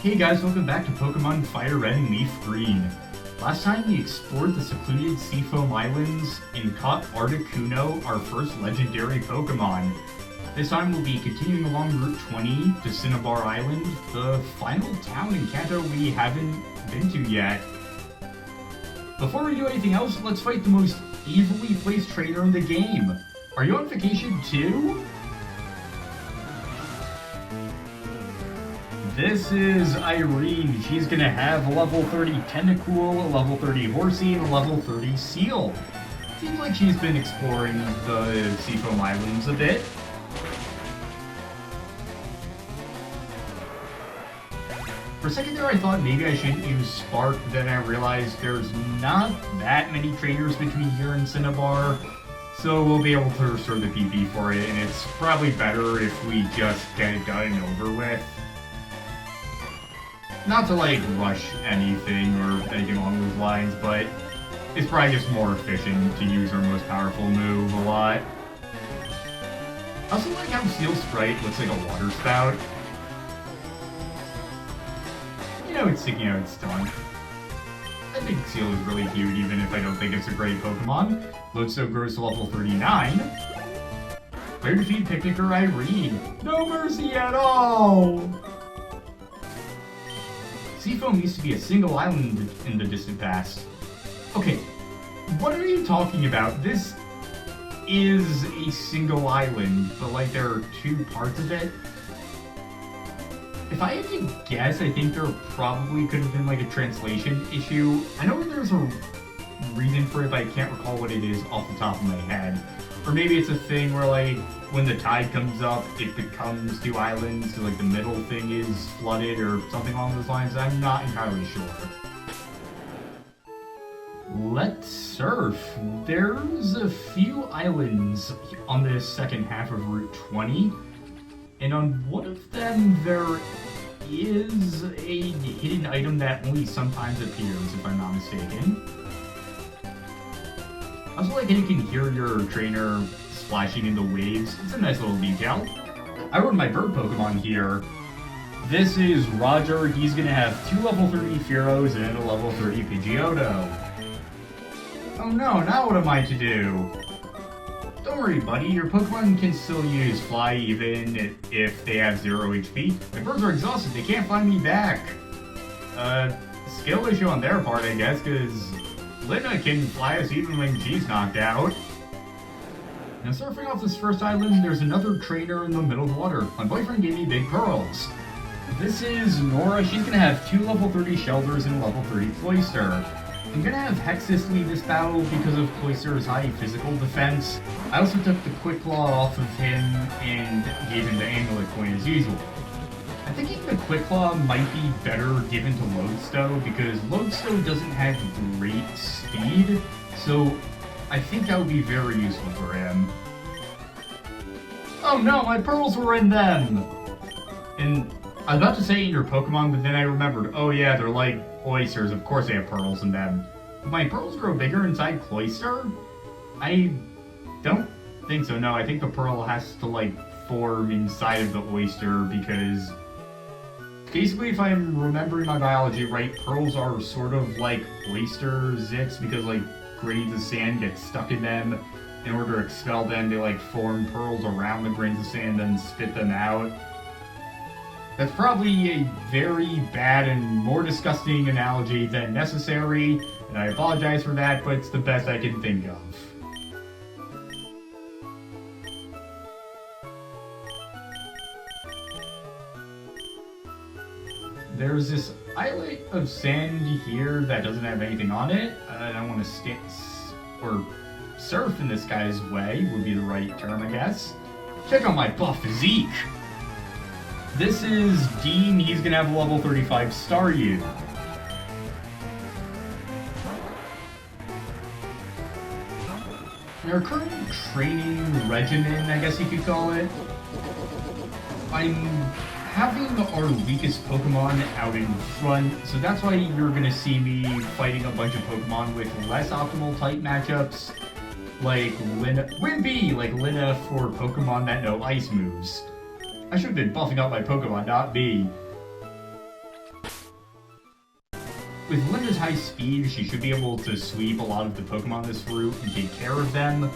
Hey guys, welcome back to Pokemon FireRed and LeafGreen. Last time we explored the secluded Seafoam Islands and caught Articuno, our first legendary Pokemon. This time we'll be continuing along Route 20 to Cinnabar Island, the final town in Kanto we haven't been to yet. Before we do anything else, let's fight the most evilly placed trainer in the game. Are you on vacation too? This is Irene. She's gonna have a level 30 Tentacool, a level 30 Horsey, and a level 30 Seal. Seems like she's been exploring the Seafoam Islands a bit. For a second there I thought maybe I shouldn't use Spark, but then I realized there's not that many trainers between here and Cinnabar, so we'll be able to restore the PP for it, and it's probably better if we just get it done and over with. Not to like rush anything or anything along those lines, but it's probably just more efficient to use our most powerful move a lot. I also like how Steel Sprite looks like a water spout. You know it's sticking out its tongue. I think Seal is really cute even if I don't think it's a great Pokemon. Lodestone grows to level 39. Where to defeat Picnicker Irene? No mercy at all! Seafoam used to be a single island in the distant past. Okay, what are you talking about? This is a single island, but like there are two parts of it. If I had to guess, I think there probably could have been like a translation issue. I know there's a reason for it, but I can't recall what it is off the top of my head. Or maybe it's a thing where like, when the tide comes up, it becomes two islands, so like the middle thing is flooded or something along those lines. I'm not entirely sure. Let's surf. There's a few islands on this second half of Route 20, and on one of them there is a hidden item that only sometimes appears, if I'm not mistaken. I also like how you can hear your trainer splashing in the waves. It's a nice little detail. I rode my bird Pokemon here. This is Roger. He's gonna have 2 level 30 Fearos and a level 30 Pidgeotto. Oh no, now what am I to do? Don't worry, buddy. Your Pokemon can still use Fly even if they have 0 HP. My birds are exhausted. They can't find me back. Skill issue on their part, I guess, because Lina can fly us even when she's knocked out. Now surfing off this first island, there's another trainer in the middle of the water. My boyfriend gave me big pearls. This is Nora. She's gonna have 2 level 30 Shelders and a level 30 Cloyster. I'm gonna have Hexus lead this battle because of Cloyster's high physical defense. I also took the Quick Claw off of him and gave him the Amulet Coin as usual. I'm thinking the Quick Claw might be better given to Lodestone because Lodestone doesn't have great speed, so I think that would be very useful for him. Oh no, my pearls were in them! And I was about to say in your Pokemon, but then I remembered, oh yeah, they're like oysters, of course they have pearls in them. Will my pearls grow bigger inside Cloyster? I don't think so, no. I think the pearl has to like form inside of the oyster because basically, if I'm remembering my biology right, pearls are sort of like oyster zits because like grains of sand get stuck in them. In order to expel them, they like form pearls around the grains of sand and spit them out. That's probably a very bad and more disgusting analogy than necessary, and I apologize for that, but it's the best I can think of. There's this islet of sand here that doesn't have anything on it. I don't want to stand or surf in this guy's way would be the right term, I guess. Check out my buff physique. This is Dean. He's gonna have a level 35 Staryu. Our current training regimen, I guess you could call it, I'm having our weakest Pokemon out in front, so that's why you're gonna see me fighting a bunch of Pokemon with less optimal type matchups, like Lina, Wimpy, like Lina for Pokemon that know ice moves. I should have been buffing up my Pokemon, not me. With Linda's high speed, she should be able to sweep a lot of the Pokemon this route and take care of them.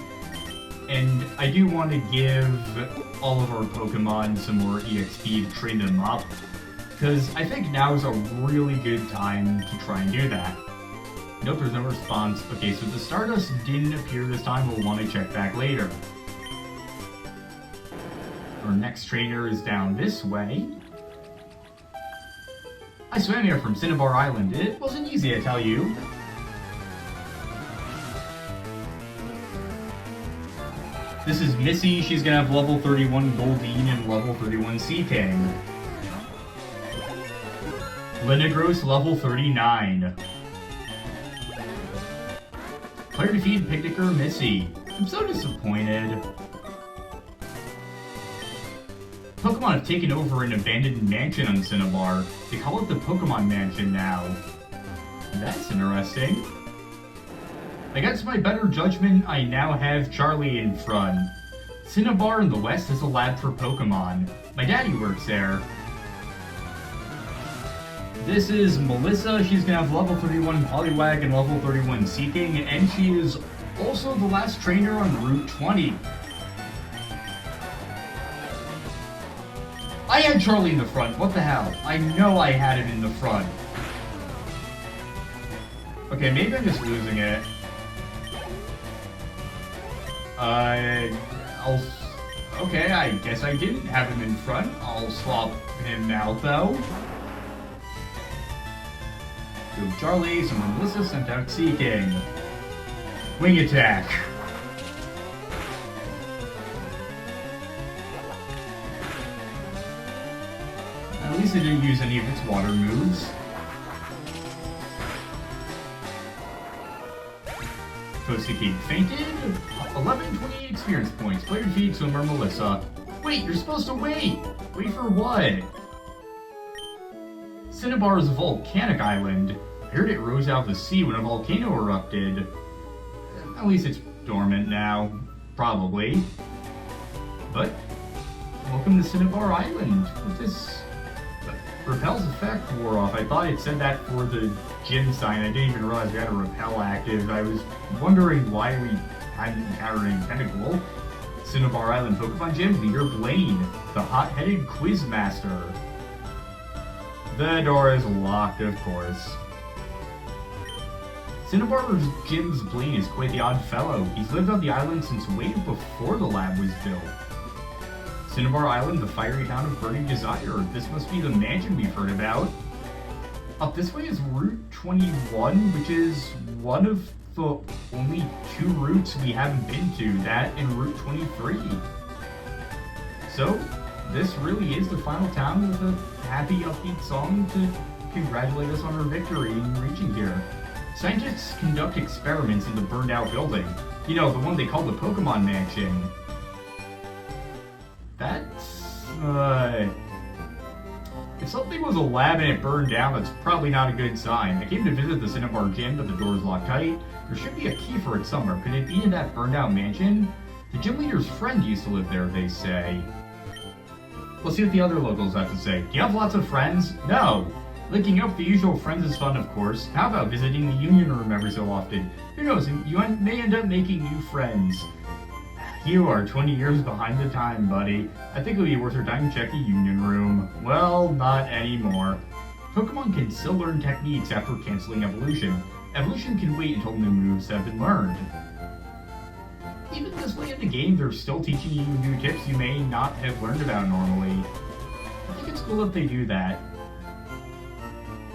And I do want to give all of our Pokemon some more EXP to train them up, because I think now is a really good time to try and do that. Nope, there's no response. Okay, so the Stardust didn't appear this time. We'll want to check back later. Our next trainer is down this way. I swam here from Cinnabar Island. It wasn't easy, I tell you. This is Missy. She's gonna have level 31 Goldeen and level 31 Seaking. Linagros, level 39. Player defeated Picnicker Missy. I'm so disappointed. Pokemon have taken over an abandoned mansion on Cinnabar. They call it the Pokemon Mansion now. That's interesting. Against my better judgment, I now have Charlie in front. Cinnabar in the west is a lab for Pokemon. My daddy works there. This is Melissa. She's gonna have level 31 Poliwag and level 31 Seeking, and she is also the last trainer on Route 20. I had Charlie in the front. What the hell? I know I had him in the front. Okay, maybe I'm just losing it. Okay, I guess I didn't have him in front. I'll swap him out, though. Go Charlie, someone Melissa sent out Seeking. Wing attack. At least it didn't use any of its water moves. Toxicated fainted. 1128 experience points. Player defeat Swimmer Melissa. Wait, you're supposed to wait! Wait for what? Cinnabar is a volcanic island. I heard it rose out of the sea when a volcano erupted. At least it's dormant now. Probably. But, welcome to Cinnabar Island. What's this? Repel's effect wore off. I thought it said that for the gym sign. I didn't even realize we had a repel active. I was wondering why we hadn't encountered any tentacle. Cinnabar Island Pokemon Gym leader Blaine, the hot-headed quiz master. The door is locked, of course. Cinnabar Gym's Blaine is quite the odd fellow. He's lived on the island since way before the lab was built. Cinnabar Island, the fiery town of burning desire. This must be the mansion we've heard about. Up this way is Route 21, which is one of the only 2 routes we haven't been to, that and Route 23. So, this really is the final town with a happy, upbeat song to congratulate us on our victory in reaching here. Scientists conduct experiments in the burned-out building. You know, the one they call the Pokemon Mansion. That's, if something was a lab and it burned down, that's probably not a good sign. I came to visit the Cinnabar Gym, but the door is locked tight. There should be a key for it somewhere. Could it be in that burned-out mansion? The gym leader's friend used to live there, they say. Let's see what the other locals have to say. Do you have lots of friends? No! Linking up with the usual friends is fun, of course. How about visiting the union room every so often? Who knows, you may end up making new friends. You are 20 years behind the time, buddy. I think it'll be worth your time to check the union room. Well, not anymore. Pokemon can still learn techniques after canceling evolution. Evolution can wait until new moves have been learned. Even this late in the game, they're still teaching you new tips you may not have learned about normally. I think it's cool that they do that.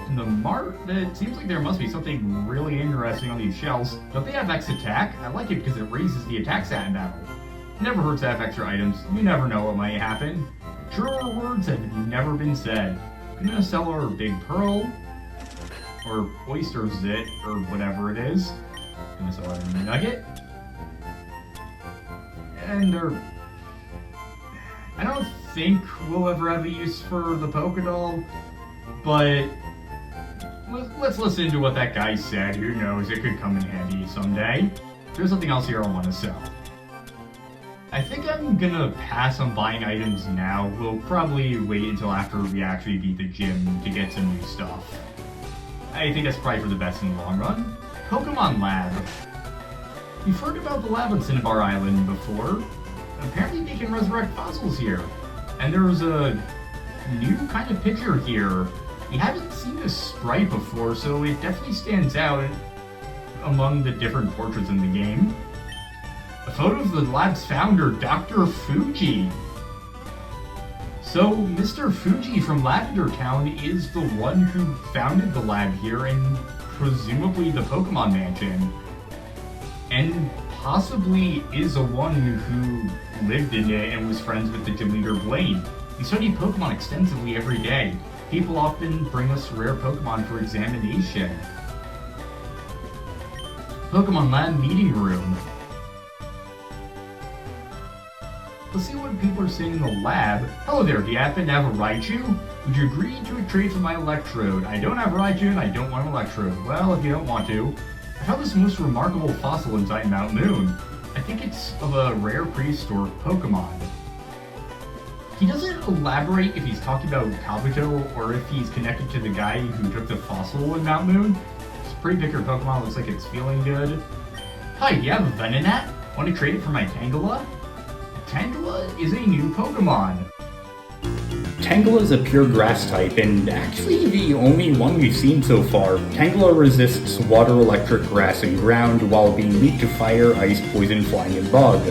In the mart, it seems like there must be something really interesting on these shelves. Don't they have X attack? I like it because it raises the attack stat in battle. It never hurts to have extra items. You never know what might happen. Truer words have never been said. Gonna sell our Big Pearl, or Oyster Zit, or whatever it is. Gonna sell our Nugget. And I don't think we'll ever have a use for the Pokédoll, but let's listen to what that guy said. Who knows, it could come in handy someday. There's something else here I want to sell. I think I'm gonna pass on buying items now. We'll probably wait until after we actually beat the gym to get some new stuff. I think that's probably for the best in the long run. Pokémon Lab. You've heard about the lab on Cinnabar Island before. Apparently they can resurrect fossils here. And there's a new kind of picture here. You haven't seen this sprite before, so it definitely stands out among the different portraits in the game. A photo of the lab's founder, Dr. Fuji. So, Mr. Fuji from Lavender Town is the one who founded the lab here and presumably the Pokemon Mansion. And possibly is the one who lived in it and was friends with the gym leader Blaine. We study Pokemon extensively every day. People often bring us rare Pokemon for examination. Pokemon Lab Meeting Room. Let's see what people are saying in the lab. Hello there, do you happen to have a Raichu? Would you agree to a trade for my Electrode? I don't have a Raichu and I don't want an Electrode. Well, if you don't want to. I found this most remarkable fossil inside Mount Moon. I think it's of a rare prehistoric Pokemon. He doesn't elaborate if he's talking about Kabuto or if he's connected to the guy who took the fossil in Mount Moon. It's a pretty bigger Pokemon, looks like it's feeling good. Hi, do you have a Venonat? Want to trade it for my Tangela? Tangela is a new Pokemon. Tangela is a pure grass type, and actually the only one we've seen so far. Tangela resists water, electric, grass, and ground, while being weak to fire, ice, poison, flying, and bug.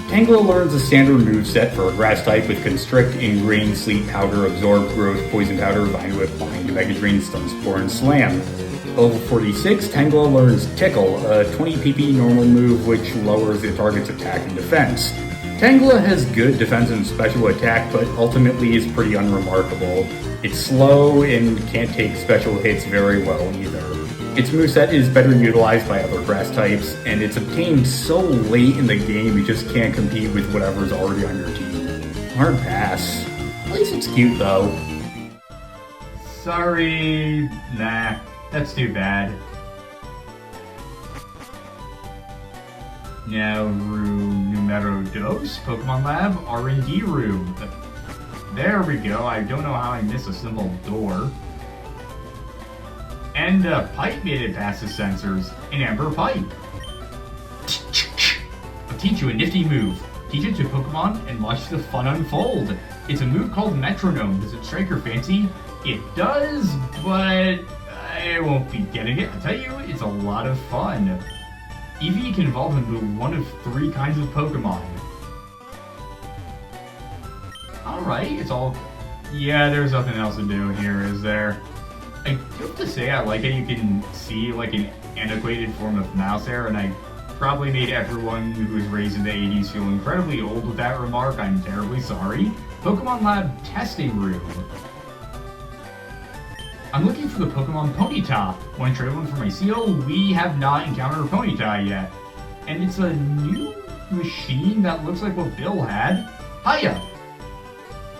Tangela learns a standard moveset for a grass type with Constrict, Ingrain, Sleep Powder, Absorb, Growth, Poison Powder, Vine Whip, Bind, Mega Drain, Stun Spore, and Slam. Level 46, Tangela learns Tickle, a 20 PP normal move which lowers the target's attack and defense. Tangela has good defense and special attack, but ultimately is pretty unremarkable. It's slow and can't take special hits very well either. Its moveset is better utilized by other grass types, and it's obtained so late in the game you just can't compete with whatever's already on your team. Hard pass. At least it's cute though. Sorry, nah, that's too bad. Now, room numero dos, Pokemon Lab, R&D room. There we go, I don't know how I missed a simple door. And a pipe made it past the sensors, an amber pipe. I'll teach you a nifty move. Teach it to Pokemon and watch the fun unfold. It's a move called Metronome. Does it strike your fancy? It does, but I won't be getting it. I'll tell you, it's a lot of fun. Eevee can evolve into one of 3 kinds of Pokemon. Alright, it's all... Yeah, there's nothing else to do here, is there? I do have to say I like it. You can see like an antiquated form of mouse hair, and I probably made everyone who was raised in the 80s feel incredibly old with that remark. I'm terribly sorry. Pokemon Lab Testing Room. I'm looking for the Pokemon Ponyta. Want to trade one for my seal? We have not encountered a Ponyta yet. And it's a new machine that looks like what Bill had. Hiya!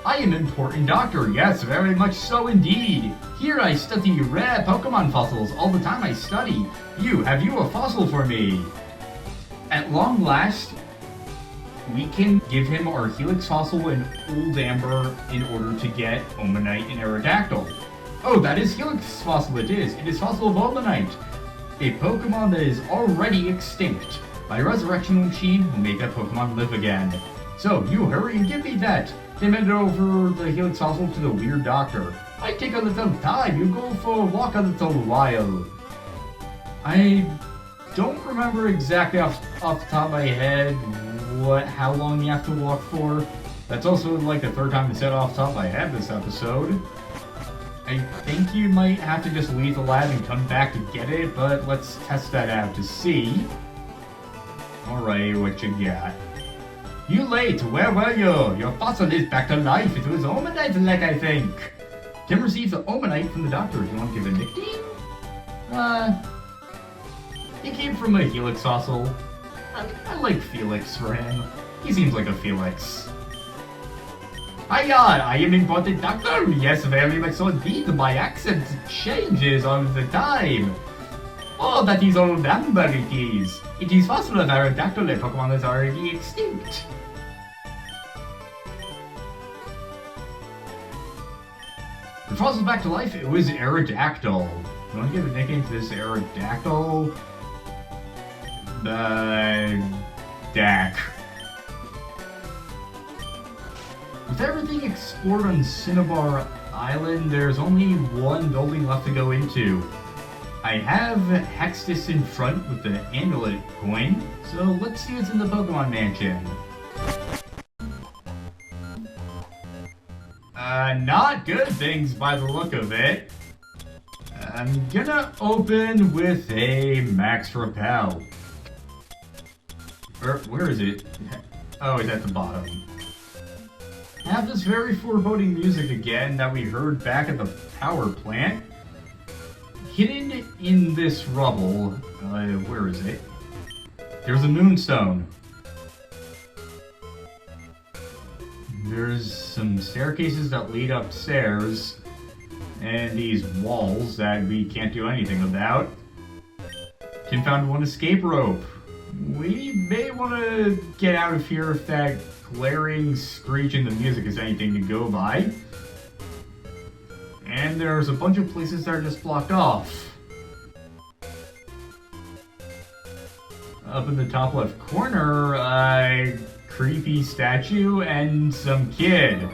I am Important Doctor. Yes, very much so indeed. Here I study rare Pokemon fossils. All the time I study. Have you a fossil for me? At long last, we can give him our Helix fossil and Old Amber in order to get Omanite and Aerodactyl. Oh, that is Helix fossil it is. It is fossil of Omanite, a Pokemon that is already extinct. My resurrection machine will make that Pokemon live again. So, you hurry and give me that. Then hand over the Helix fossil to the weird doctor. I take a little time. You go for a walk a little while. I don't remember exactly off the top of my head how long you have to walk for. That's also like the 3rd time I said off the top of my head this episode. I think you might have to just leave the lab and come back to get it, but let's test that out to see. Alright, what you got? You late, where were you? Your fossil is back to life. It was Omanite like I think. Tim receives the Omanite from the doctor. Do you want to give it a nickname? He came from a Helix fossil. I like Felix for him. He seems like a Felix. Hiya, I am Important Doctor. Yes, very much so indeed. My accent changes all the time. Oh, that is Old Amber it is. It is fossil of Aerodactyl, a Pokemon that is already extinct. The fossil back to life, it was Aerodactyl. You want to give a nickname to this Aerodactyl? Dak. With everything explored on Cinnabar Island, there's only one building left to go into. I have Hextus in front with the amulet coin, so let's see what's in the Pokemon Mansion. Not good things by the look of it. I'm gonna open with a Max Repel. Where is it? Oh, it's at the bottom. Have this very foreboding music again that we heard back at the power plant. Hidden in this rubble, where is it? There's a moonstone. There's some staircases that lead upstairs, and these walls that we can't do anything about. Can found one escape rope. We may want to get out of here if that glaring screech in the music is anything to go by. And there's a bunch of places that are just blocked off. Up in the top left corner, a creepy statue and some kid.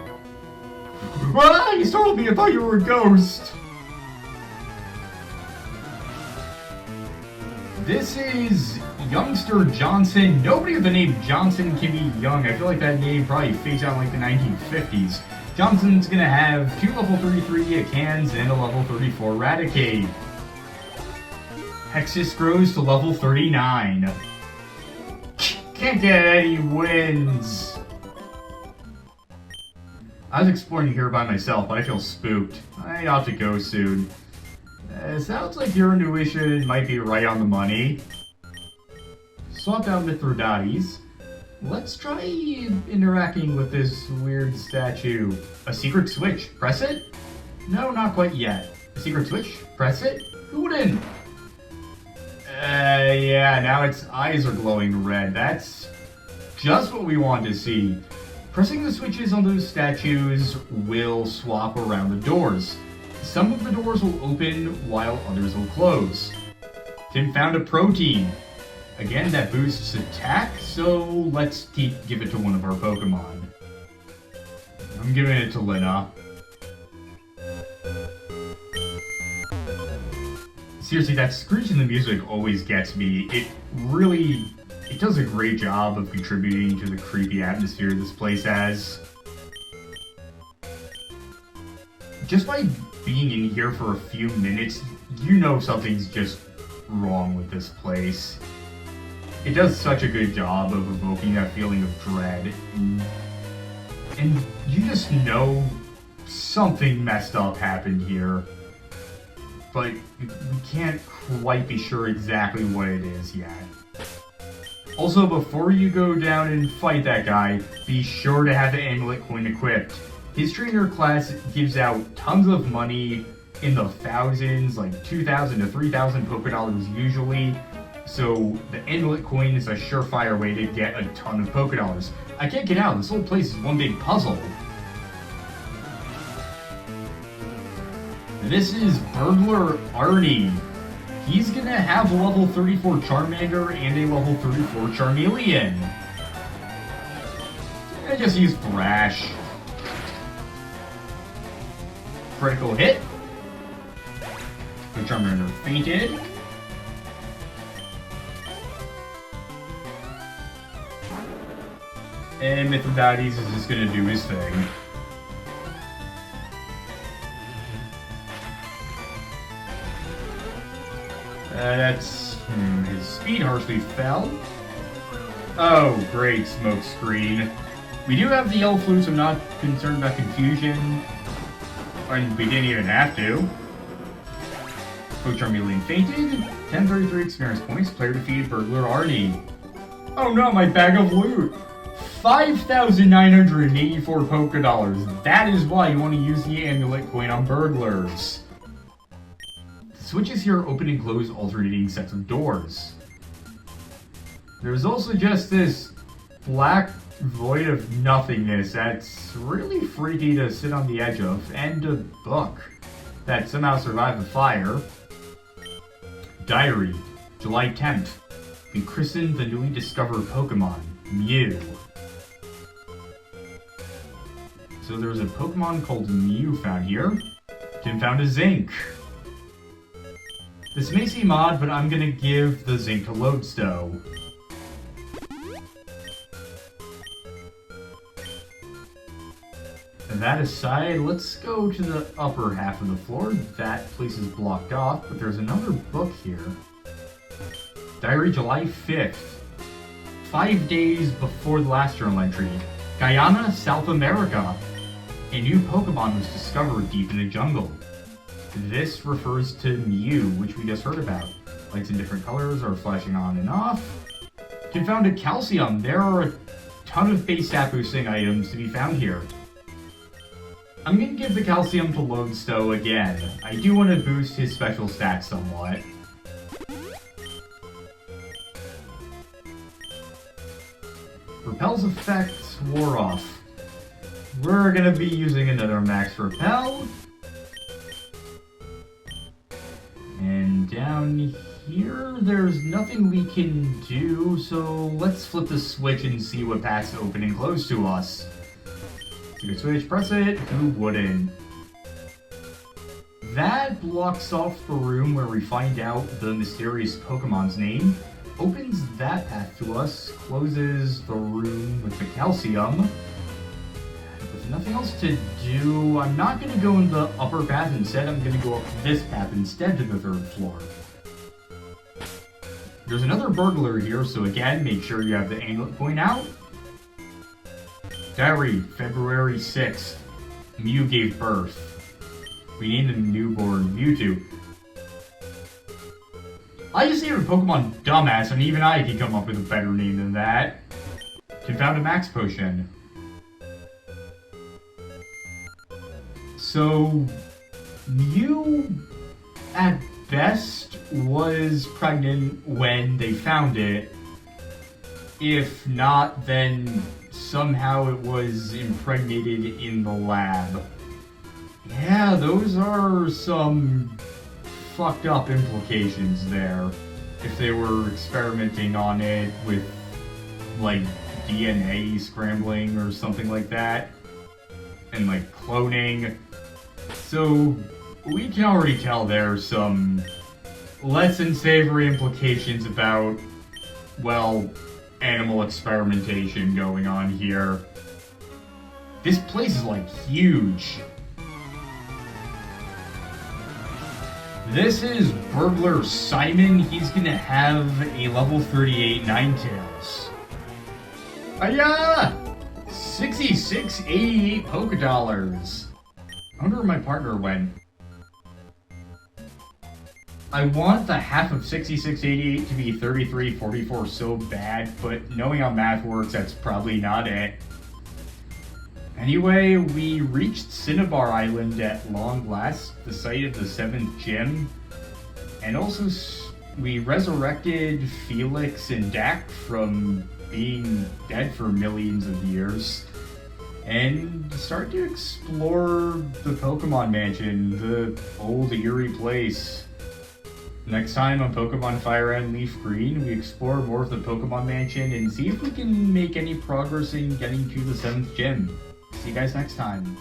Ah, you startled me, I thought you were a ghost! This is Youngster Johnson. Nobody with the name Johnson can be young. I feel like that name probably phased out in like the 1950s. Johnson's gonna have 2 level 33 Akans and a level 34 Raticate. Hexus grows to level 39. Can't get any wins. I was exploring here by myself, but I feel spooked. I ought to go soon. Sounds like your intuition might be right on the money. Swap out Mithridates. Let's try interacting with this weird statue. A secret switch. Press it? No, not quite yet. A secret switch? Press it? Who wouldn't? Yeah, now its eyes are glowing red. That's just what we want to see. Pressing the switches on those statues will swap around the doors. Some of the doors will open while others will close. Tim found a protein. Again, that boosts attack, so let's give it to one of our Pokemon. I'm giving it to Lina. Seriously, that screech in the music always gets me. It does a great job of contributing to the creepy atmosphere this place has. Just by being in here for a few minutes, you know something's just wrong with this place. It does such a good job of evoking that feeling of dread. And you just know something messed up happened here. But we can't quite be sure exactly what it is yet. Also, before you go down and fight that guy, be sure to have the amulet coin equipped. His trainer class gives out tons of money in the thousands, like 2,000 to 3,000 Pokédollars usually. So the amulet coin is a surefire way to get a ton of Pokédollars. I can't get out, this whole place is one big puzzle. This is Burglar Arnie. He's gonna have a level 34 Charmander and a level 34 Charmeleon. I just use Thrash. Critical hit. The Charmander fainted. And Mithridates is just gonna do his thing. That's... his speed harshly fell. Oh, great smoke screen. We do have the yellow flute, so I'm not concerned about confusion. And we didn't even have to. Coach Charmeleon fainted. 1033 experience points. Player defeated Burglar Arnie. Oh no, my bag of loot! 5,984 Pokédollars. That is why you want to use the amulet coin on burglars. Switches here open and close alternating sets of doors. There's also just this black void of nothingness that's really freaky to sit on the edge of, and a book that somehow survived the fire. Diary, July 10th. We christened the newly discovered Pokemon, Mew. So there's a Pokemon called Mew found here. Tim found a Zinc. This may seem odd, but I'm gonna give the Zinc to Lodestone. That aside, let's go to the upper half of the floor. That place is blocked off, but there's another book here. Diary, July 5th. 5 days before the last journal entry. Guyana, South America. A new Pokemon was discovered deep in the jungle. This refers to Mew, which we just heard about. Lights in different colors are flashing on and off. Confounded Calcium. There are a ton of base stat boosting items to be found here. I'm going to give the Calcium to Lodestone again. I do want to boost his special stats somewhat. Repel's effect wore off. We're going to be using another Max Repel. And down here, there's nothing we can do, so let's flip the switch and see what paths open and close to us. You can switch, press it, who wouldn't? That blocks off the room where we find out the mysterious Pokemon's name, opens that path to us, closes the room with the Calcium. With nothing else to do, I'm not going to go in the upper path instead, I'm going to go up this path instead to the 3rd floor. There's another burglar here, so again, make sure you have the anklet point out. Diary, February 6th. Mew gave birth. We named him newborn Mewtwo. I just named a Pokemon Dumbass, and even I can come up with a better name than that. Confounded Max Potion. So, Mew, at best, was pregnant when they found it. If not, then somehow it was impregnated in the lab. Yeah, those are some fucked up implications there. If they were experimenting on it with, like, DNA scrambling or something like that. And, like, cloning. So, we can already tell there's some less than savory implications about, well, animal experimentation going on here. This place is like huge. This is Burglar Simon. He's gonna have a level 38 Ninetales. Aya! 6688 Pokedollars. I wonder where my partner went. I want the half of 6688 to be 3344 so bad, but knowing how math works, that's probably not it. Anyway, we reached Cinnabar Island at long last, the site of the 7th gym, and also we resurrected Felix and Dak from being dead for millions of years, and started to explore the Pokemon Mansion, the old eerie place. Next time on Pokemon FireRed and LeafGreen, we explore more of the Pokemon Mansion and see if we can make any progress in getting to the 7th gym. See you guys next time.